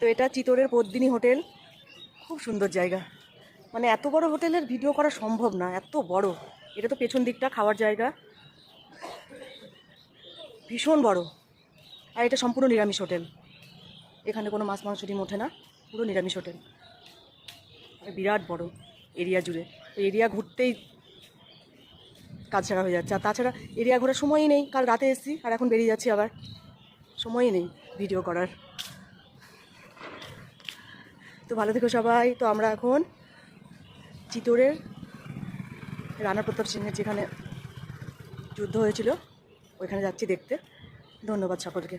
তো এটা চিতোরের পদ্মিনী হোটেল, খুব সুন্দর জায়গা। মানে এত বড় হোটেলের ভিডিও করা সম্ভব না, এত বড়। এটা তো পেছন দিকটা খাওয়ার জায়গা, ভীষণ বড়। আর এটা সম্পূর্ণ নিরামিষ হোটেল, এখানে কোনো মাছ মাংস ডিম ওঠে না, পুরো নিরামিষ হোটেল। আর বিরাট বড় এরিয়া জুড়ে, তো এরিয়া ঘুরতেই কাজ ছাড়া হয়ে যাচ্ছে। আর তাছাড়া এরিয়া ঘোরার সময়ই নেই, কাল রাতে এসেছি আর এখন বেরিয়ে যাচ্ছি, আবার সময়ই নেই ভিডিও করার। তো ভালো থেকো সবাই। তো আমরা এখন চিতোরের রানা প্রতাপ সিংহের যেখানে যুদ্ধ হয়েছিল ওইখানে যাচ্ছি দেখতে। ধন্যবাদ সকলকে।